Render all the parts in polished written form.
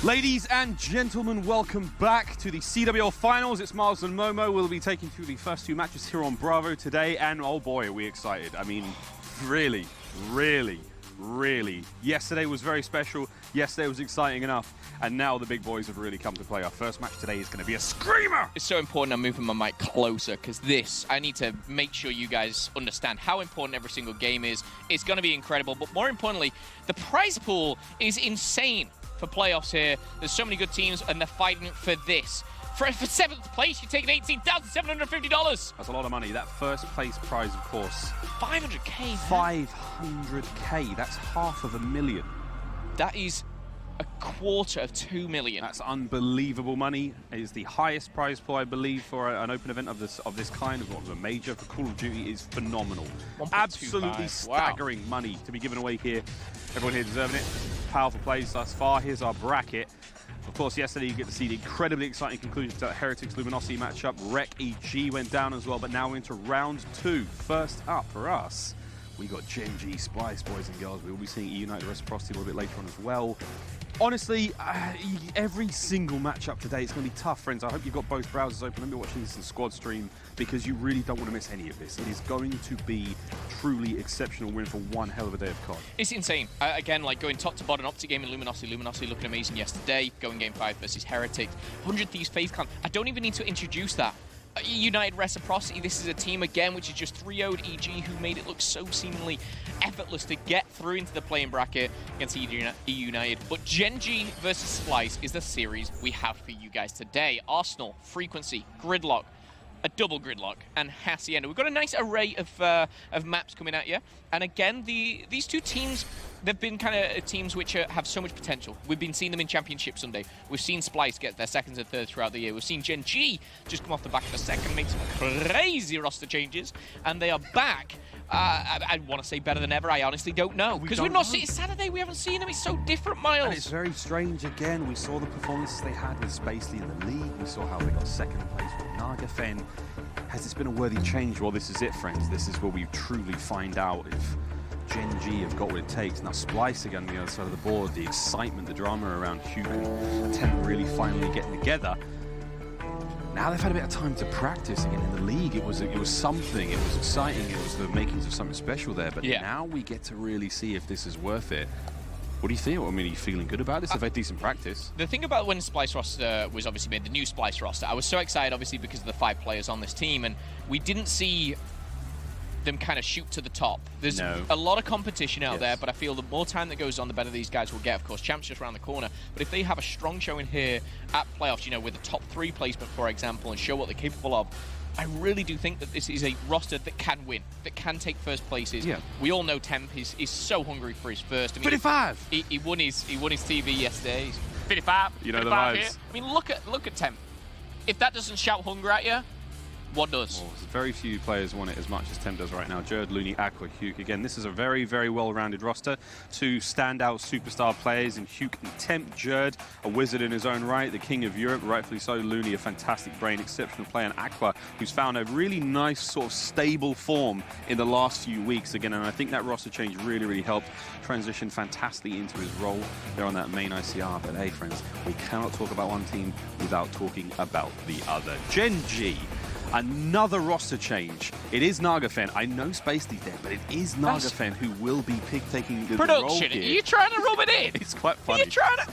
Ladies and gentlemen, welcome back to the CWL finals. It's Miles and Momo. We'll be taking through the first two matches here on Bravo today, and oh boy, are we excited. I mean, really. Yesterday was very special. Yesterday was exciting enough, and now the big boys have really come to play. Our first match today is going to be a screamer! It's so important I'm moving my mic closer, because I need to make sure you guys understand how important every single game is. It's going to be incredible, but more importantly, the prize pool is insane for playoffs here. There's so many good teams, and they're fighting for this. For 7th place, you're taking $18,750. That's a lot of money. That first place prize, of course. 500K. 500K. That's $500,000. That is a quarter of 2 million. That's unbelievable money. It is the highest prize pool, I believe, for an open event of this kind of a major for Call of Duty. Is phenomenal. Absolutely staggering money to be given away here. Everyone here deserving it. Powerful plays thus far. Here's our bracket. Of course, yesterday you get to see the incredibly exciting conclusion to that Heretics Luminosity matchup. Rec.G went down as well, but now we're into round 2. First up for us, we got Gen.G, Splyce, boys and girls. We will be seeing United Reciprocity a little bit later on as well. Honestly, every single matchup today, it's going to be tough, friends. I hope you've got both browsers open. Let me watch this in squad stream, because you really don't want to miss any of this. It is going to be truly exceptional win for one hell of a day of COD. It's insane. Again, like going top to bottom, Optic Game and Luminosity. Luminosity looking amazing yesterday. Going game 5 versus Heretics. 100 Thieves Faith Clan. I don't even need to introduce that. United Reciprocity, this is a team again which is just 3-0'd EG, who made it look so seemingly effortless to get through into the playing bracket against United. But Gen.G versus Splyce is the series we have for you guys today. Arsenal, Frequency, Gridlock, a double Gridlock, and Hacienda. We've got a nice array of maps coming at you. And again, these two teams, they've been kind of teams which have so much potential. We've been seeing them in Championship Sunday. We've seen Splyce get their seconds and thirds throughout the year. We've seen Gen.G just come off the back of the second, make some crazy roster changes, and they are back. I want to say better than ever. I honestly don't know, because we've not seen it Saturday. We haven't seen them. It's so different, Miles. And it's very strange. Again, we saw the performances they had with Spacely in the league. We saw how they got second place with Nagafen. Has this been a worthy change? Well, this is it, friends. This is where we truly find out if Gen.G have got what it takes. Now, Splyce again on the other side of the board. The excitement, the drama around Hugh and Temp really finally getting together. Now they've had a bit of time to practice again in the league. It was something. It was exciting. It was the makings of something special there. But now we get to really see if this is worth it. What do you feel? I mean, are you feeling good about this? They've had decent practice. The thing about when Splyce roster was obviously made, the new Splyce roster, I was so excited, obviously, because of the 5 players on this team, and we didn't see them kind of shoot to the top. There's a lot of competition out there, but I feel the more time that goes on, the better these guys will get. Of course, Champ's just around the corner, but if they have a strong showing here at playoffs, you know, with a top 3 placement, for example, and show what they're capable of, I really do think that this is a roster that can win, that can take first places. Yeah. We all know Temp is so hungry for his first. I mean, 55! He won his TV yesterday. He's 55. You know the vibes. Here. I mean, look at Temp. If that doesn't shout hunger at you, what does? Well, very few players want it as much as Temp does right now. Jerd, Looney, Aqua, Huke. Again, this is a very, very well-rounded roster. 2 standout superstar players in Huke and Temp. Jerd, a wizard in his own right, the king of Europe, rightfully so. Looney, a fantastic brain, exceptional player. And Aqua, who's found a really nice sort of stable form in the last few weeks. Again, and I think that roster change really, really helped transition fantastically into his role there on that main ICR. But hey, friends, we cannot talk about one team without talking about the other. Gen.G. Another roster change. It is Nagafen. I know Spacely's there, but it is Nagafen who will be taking the role here. Are you trying to rub it in? It's quite funny. Are you trying to...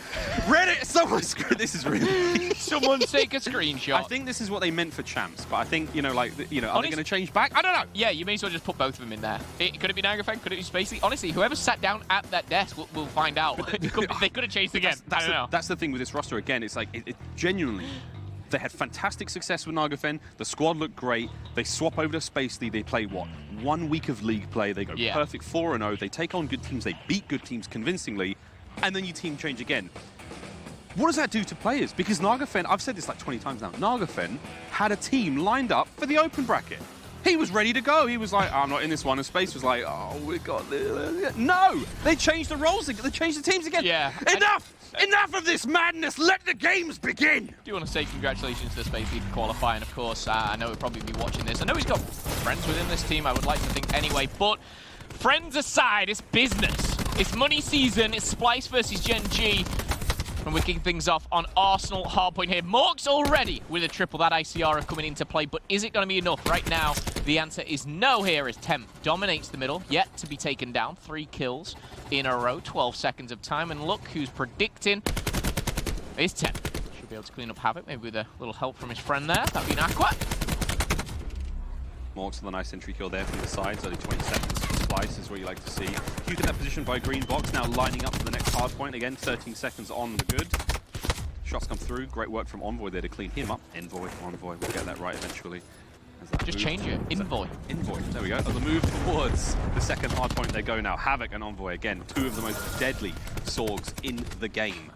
Reddit, someone this is really... Someone take a screenshot. I think this is what they meant for Champs, but I think, you know, like, you know, are they going to change back? I don't know. Yeah, you may as well just put both of them in there. Could it be Nagafen? Could it be Spacely? Honestly, whoever sat down at that desk will find out. They could have changed again. I don't know. That's the thing with this roster again. It's like, it genuinely... They had fantastic success with Nagafen. The squad looked great. They swap over to Spacely. They play, what, 1 week of league play. They go perfect 4-0. They take on good teams. They beat good teams convincingly. And then you team change again. What does that do to players? Because Nagafen, I've said this like 20 times now, Nagafen had a team lined up for the open bracket. He was ready to go. He was like, I'm not in this one. And Space was like, oh, we got this. No! They changed the roles again. They changed the teams again. Yeah. Enough! Enough of this madness! Let the games begin! I do want to say congratulations to Spacely for qualifying, of course. I know he'll probably be watching this. I know he's got friends within this team, I would like to think anyway. But friends aside, it's business. It's money season. It's Splyce versus Gen.G. And we're kicking things off on Arsenal hardpoint here. Morks already with a triple. That ICR coming into play, but is it going to be enough? Right now, the answer is no here as Temp dominates the middle, yet to be taken down. 3 kills in a row, 12 seconds of time. And look who's predicting is Temp. Should be able to clean up Havoc, maybe with a little help from his friend there. That'd be an Aqua. Morks with a nice entry kill there from the sides. Only 20 seconds for Splyce is what you like to see. Huge in that position by Green Box, now lining up for the next hard point. Again, 13 seconds on the good. Shots come through. Great work from Envoy there to clean him up. Envoy. We'll get that right eventually. Just change it. Envoy. Envoy. There we go. As the move towards the second hard point they go now. Havoc and Envoy, again, 2 of the most deadly Sorgs in the game.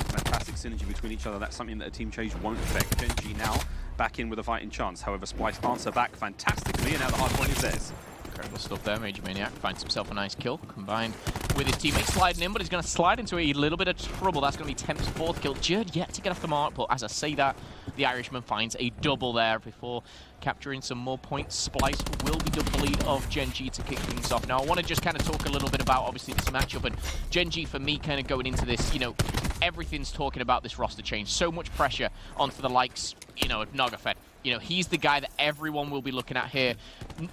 Fantastic synergy between each other. That's something that a team change won't affect. Gen.G now back in with a fighting chance. However, Splyce answer back fantastically, and now the hard point is theirs. Incredible stuff there. Major Maniac finds himself a nice kill, combined with his teammate sliding in, but he's going to slide into a little bit of trouble. That's going to be Temp's 4th kill. Jerd yet to get off the mark, but as I say that, the Irishman finds a double there before capturing some more points. Splyce will be double lead of Gen.G to kick things off. Now, I want to just kind of talk a little bit about, obviously, this matchup, and Gen.G, for me, kind of going into this, you know, everything's talking about this roster change. So much pressure onto the likes, you know, of Nogafed. You know, he's the guy that everyone will be looking at here.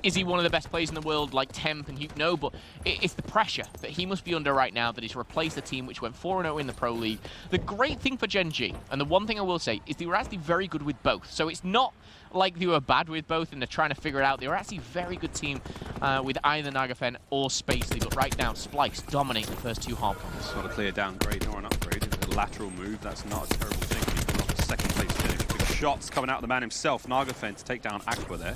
Is he one of the best players in the world like Temp and Hugh? No, but it's the pressure that he must be under right now that he's replaced a team which went 4-0 in the Pro League. The great thing for Gen.G, and the one thing I will say, is they were actually very good with both. So it's not like they were bad with both and they're trying to figure it out. They were actually a very good team with either Nagafen or Spacely. But right now, Splyce dominate the first 2 hard points. Not a clear downgrade nor an upgrade. A lateral move, that's not a terrible thing. He's got a second place finish. Shots coming out of the man himself, Nagafen, to take down Aqua there.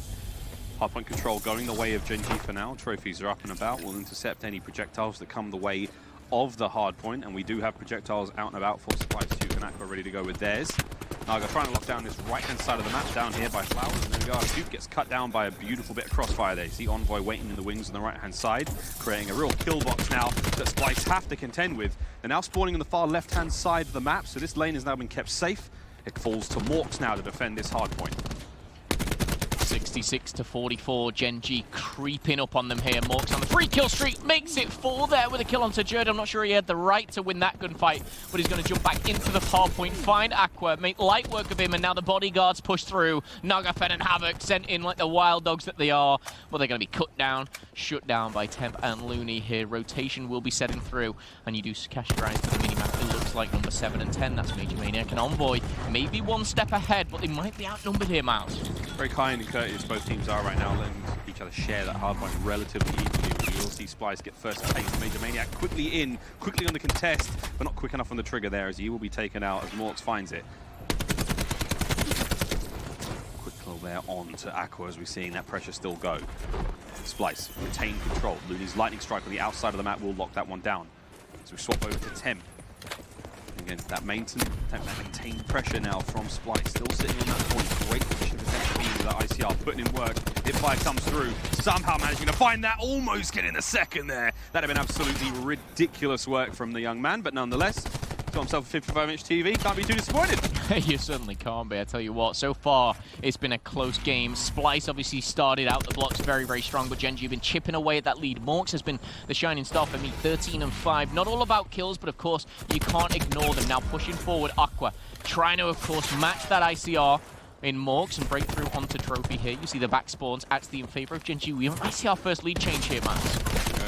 Hardpoint control going the way of Gen.G for now. Trophies are up and about. We'll intercept any projectiles that come the way of the hardpoint, and we do have projectiles out and about for Splyce 2 and Aqua ready to go with theirs. Naga trying to lock down this right-hand side of the map down here by Flowers, and there we go. Duke gets cut down by a beautiful bit of crossfire there. You see Envoy waiting in the wings on the right-hand side, creating a real kill box now that Splyce have to contend with. They're now spawning on the far left-hand side of the map, so this lane has now been kept safe. It falls to Morks now to defend this hard point. 66 to 44, Gen.G creeping up on them here. Morks on the 3-kill streak, makes it 4 there with a kill onto Jerd. I'm not sure he had the right to win that gunfight, but he's going to jump back into the hard point, find Aqua, make light work of him, and now the bodyguards push through. Nagafen and Havoc sent in like the wild dogs that they are. Well, they're going to be cut down, shut down by Temp and Looney here. Rotation will be setting through, and you do cash your eyes to the minimap. It looks like number 7 and 10. That's Major Maniac and Envoy. Maybe 1 step ahead, but they might be outnumbered here, Miles. Very kind and courteous both teams are right now, letting each other share that hardpoint relatively equally. We will see Splyce get first taste. Major Maniac quickly on the contest, but not quick enough on the trigger there as he will be taken out as Morks finds it. Quick kill there on to Aqua as we're seeing that pressure still go. Splyce retain control. Looney's lightning strike on the outside of the map will lock that one down. So we swap over to Temp. Again, that maintained pressure now from Splyce. Still sitting on that point. Great position for Temp to be with that ICR, putting in work. Hit fire comes through. Somehow managing to find that, almost getting the second there. That'd have been absolutely ridiculous work from the young man, but nonetheless, got himself a 55-inch TV. Can't be too disappointed. You certainly can't be, I tell you what. So far, it's been a close game. Splyce obviously started out the blocks very, very strong, but Gen.G have been chipping away at that lead. Morks has been the shining star for me, 13 and 5. Not all about kills, but of course, you can't ignore them. Now pushing forward, Aqua trying to, of course, match that ICR in Morks and break through onto Trophy here. You see the back spawns actually in favor of Gen.G. We might see our first lead change here, man.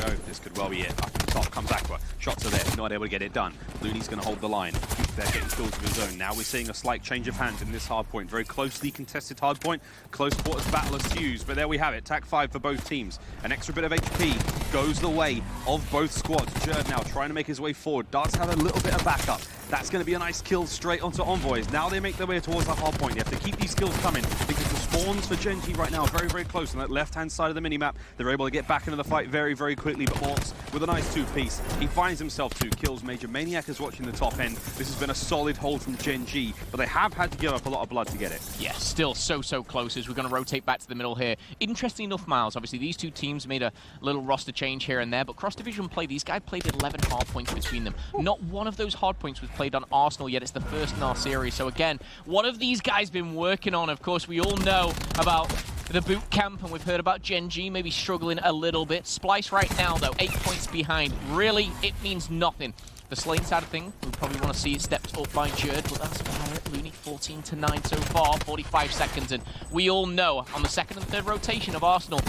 Oh, this could well be it. Up on the top comes Aqua. Shots are there, not able to get it done. Looney's going to hold the line. They're getting kills of his own. Now we're seeing a slight change of hands in this hard point. Very closely contested hard point. Close quarters battle ensues, but there we have it. Tac 5 for both teams. An extra bit of HP goes the way of both squads. Jerd now trying to make his way forward. Does have a little bit of backup. That's going to be a nice kill straight onto Envoys. Now they make their way towards the hard point. They have to keep these kills coming because the spawns for Gen.G right now are very, very close on that left-hand side of the minimap. They're able to get back into the fight very, very quickly, but Morks with a nice 2-piece. He finds himself 2 kills. Major Maniac is watching the top end. This has been a solid hold from Gen.G, but they have had to give up a lot of blood to get it. Yeah, still so close as we're going to rotate back to the middle here. Interesting enough, Miles, obviously these two teams made a little roster change here and there, but cross-division play, these guys played 11 hard points between them. Not one of those hard points was played on Arsenal yet. It's the first in our series. So again, what have these guys been working on? Of course, we all know about the boot camp, and we've heard about Gen.G maybe struggling a little bit. Splyce right now, though, 8 points behind. Really, it means nothing. The Slane side of thing, we probably want to see it stepped up by Jerd, but that's about it. Looney 14-9 so far, 45 seconds, and we all know on the second and third rotation of Arsenal,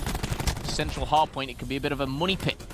central hardpoint, it can be a bit of a money pit.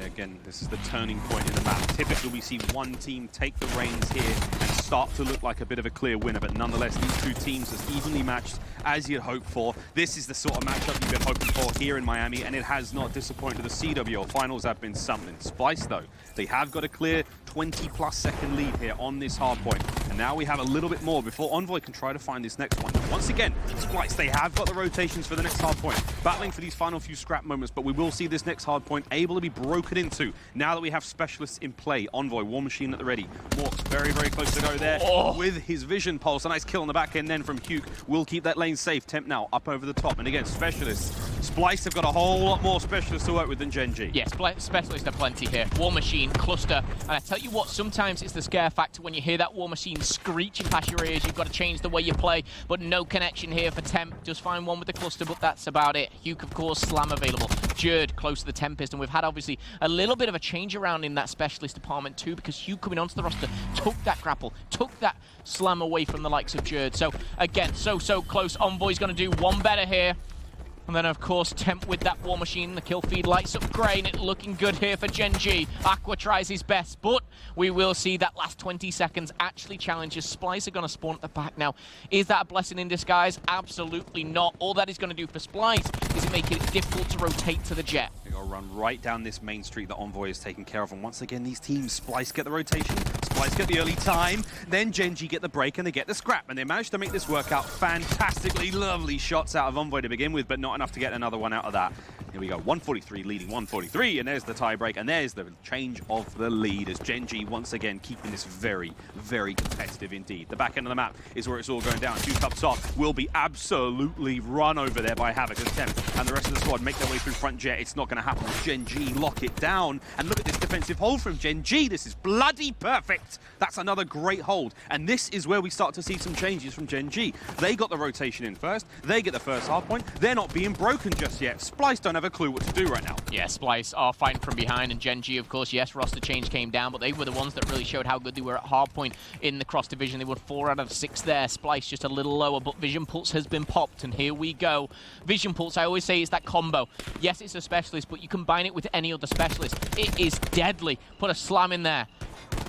Again, this is the turning point in the map. Typically, we see one team take the reins here and start to look like a bit of a clear winner, but nonetheless, these two teams as evenly matched as you'd hope for. This is the sort of matchup you've been hoping for here in Miami, and it has not disappointed. The CWL finals have been something. Splyce, though, they have got a clear 20-plus second lead here on this hard point, and now we have a little bit more before Envoy can try to find this next one. Once again, Splyce, they have got the rotations for the next hard point, battling for these final few scrap moments, but we will see this next hard point able to be broken into now that we have specialists in play. Envoy, War Machine at the ready. Morks very, very close to go there with his vision pulse. A nice kill on the back end then from Huke. Will keep that lane safe. Temp now up over the top. And again, specialists. Splyce have got a whole lot more specialists to work with than Gen.G. Yes, specialists are plenty here. War Machine, Cluster. And I tell you what, sometimes it's the scare factor when you hear that War Machine screeching past your ears. You've got to change the way you play. But no connection here for Temp. Just find one with the Cluster, but that's about it. Huke, of course, Slam available. Jerd close to the Tempest. And we've had, obviously, a little bit of a change around in that specialist department too, because Hugh coming onto the roster took that grapple, took that slam away from the likes of Jerd. So again, so close. Envoy's going to do one better here. And then, of course, Temp with that War Machine. The kill feed lights up grey, and it looking good here for Gen.G. Aqua tries his best, but we will see that last 20 seconds actually challenges. Splyce are going to spawn at the back now. Is that a blessing in disguise? Absolutely not. All that is going to do for Splyce is make it difficult to rotate to the jet. They're going to run right down this main street that Envoy is taking care of. And once again, these teams, Splyce get the rotation, Splyce get the early time, then Gen.G get the break, and they get the scrap. And they managed to make this work out fantastically. Lovely shots out of Envoy to begin with, but not enough to get another one out of that. Here we go, 143 leading 143, and there's the tie break, and there's the change of the lead as Gen.G once again keeping this very, very competitive indeed. The back end of the map is where it's all going down. Huke up top will be absolutely run over there by Havoc and Temp, and the rest of the squad make their way through front jet. It's not going to happen. Gen.G lock it down, and look at this defensive hold from Gen.G. This is bloody perfect. That's another great hold, and this is where we start to see some changes from Gen.G. They got the rotation in first. They get the first hard point. They're not being broken just yet. Splyce don't have a clue what to do right now. Yeah, Splyce are fighting from behind, and Gen.G, of course, yes, roster change came down, but they were the ones that really showed how good they were at hardpoint in the cross division. They won 4 out of 6 there. Splyce just a little lower, but Vision Pulse has been popped, and here we go. Vision Pulse, I always say, is that combo. Yes, it's a specialist, but you combine it with any other specialist. It is deadly. Put a Slam in there.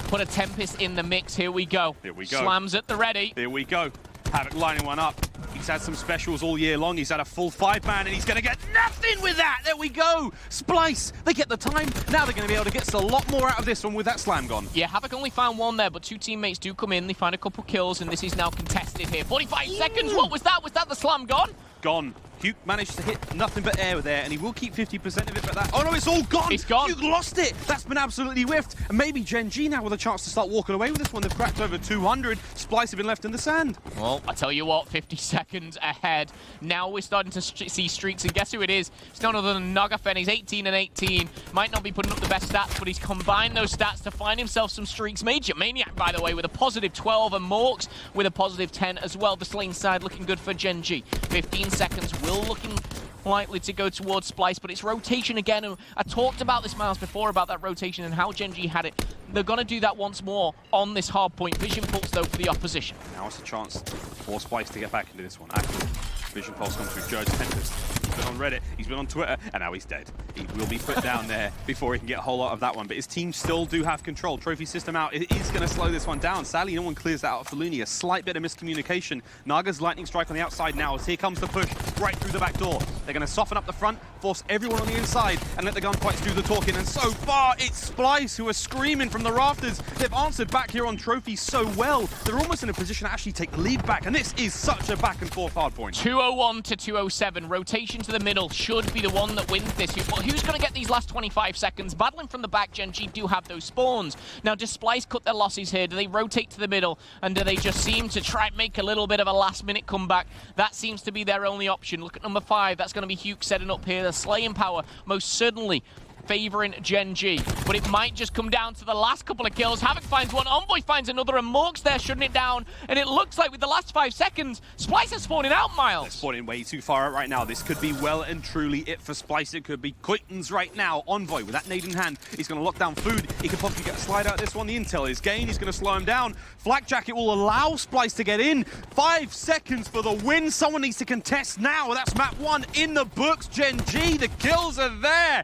Put a Tempest in the mix. Here we go. Here we go. Slams at the ready. Here we go. Havoc lining one up. He's had some specials all year long. He's had a full 5-man, and he's going to get nothing with that. There we go. Splyce, they get the time. Now they're going to be able to get a lot more out of this one with that Slam gone. Yeah, Havoc only found 1 there, but 2 teammates do come in. They find a couple kills, and this is now contested here. 45 seconds. What was that? Was that the Slam gone? Gone. Huke managed to hit nothing but air there, and he will keep 50% of it, but that... Oh no, it's all gone! It's gone! Huke lost it! That's been absolutely whiffed. And maybe Gen.G now with a chance to start walking away with this one. They've cracked over 200. Splyce have been left in the sand. Well, I tell you what, 50 seconds ahead. Now we're starting to see streaks, and guess who it is? It's none other than Nagafen. He's 18 and 18. Might not be putting up the best stats, but he's combined those stats to find himself some streaks. Major Maniac, by the way, with a positive 12, and Morks with a positive 10 as well. The Slane side looking good for Gen.G. 15 seconds, Will looking likely to go towards Splyce, but it's rotation again. And I talked about this, Miles, before about that rotation and how Gen.G had it. They're going to do that once more on this hard point. Vision Pulse, though, for the opposition. Now it's a chance for Splyce to get back into this one. Actually, Vision Pulse comes through. Judge Tempest. He's been on Reddit, he's been on Twitter, and now he's dead. He will be put down there before he can get a whole lot of that one. But his team still do have control. Trophy system out. It is going to slow this one down. Sadly, no one clears that out for Looney. A slight bit of miscommunication. Naga's lightning strike on the outside now as here comes the push right through the back door. They're going to soften up the front, force everyone on the inside, and let the gunfights do the talking. And so far, it's Splyce who are screaming from the rafters. They've answered back here on Trophy so well. They're almost in a position to actually take the lead back. And this is such a back and forth hard point. 201 to 207. Rotation to the middle should be the one that wins this. Who's going to get these last 25 seconds? Battling from the back, Gen.G do have those spawns. Now, does Splyce cut their losses here? Do they rotate to the middle? And do they just seem to try and make a little bit of a last-minute comeback? That seems to be their only option. Look at number 5. That's going to be Huke setting up here. The slaying power, most certainly favoring Gen.G, but it might just come down to the last couple of kills. Havoc finds one, Envoy finds another, and Morg's there shutting it down, and it looks like with the last 5 seconds, Splyce is spawning out, Miles. They're spawning way too far out right now. This could be well and truly it for Splyce. It could be Quittens right now. Envoy with that nade in hand, he's going to lock down food. He could possibly get a slide out of this one. The intel is gained. He's going to slow him down. Flak Jacket will allow Splyce to get in. 5 seconds for the win. Someone needs to contest now. That's MAP1 in the books. Gen.G, the kills are there.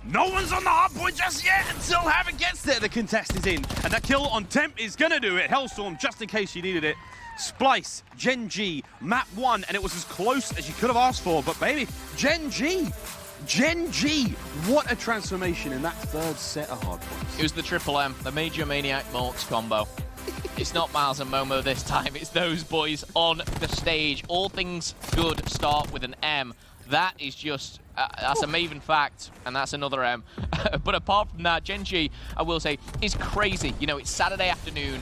No one's on the hard point just yet until Havoc gets there. The contest is in, and that kill on Temp is going to do it. Hellstorm, just in case you needed it. Splyce, Gen.G, MAP1, and it was as close as you could have asked for, but baby, Gen.G, what a transformation in that third set of hard points. It was the Triple M, the Major Maniac Morks combo. It's not Miles and Momo this time, it's those boys on the stage. All things good start with an M. That is just, that's a Maven fact, and that's another M. But apart from that, Gen.G, I will say, is crazy. You know, it's Saturday afternoon,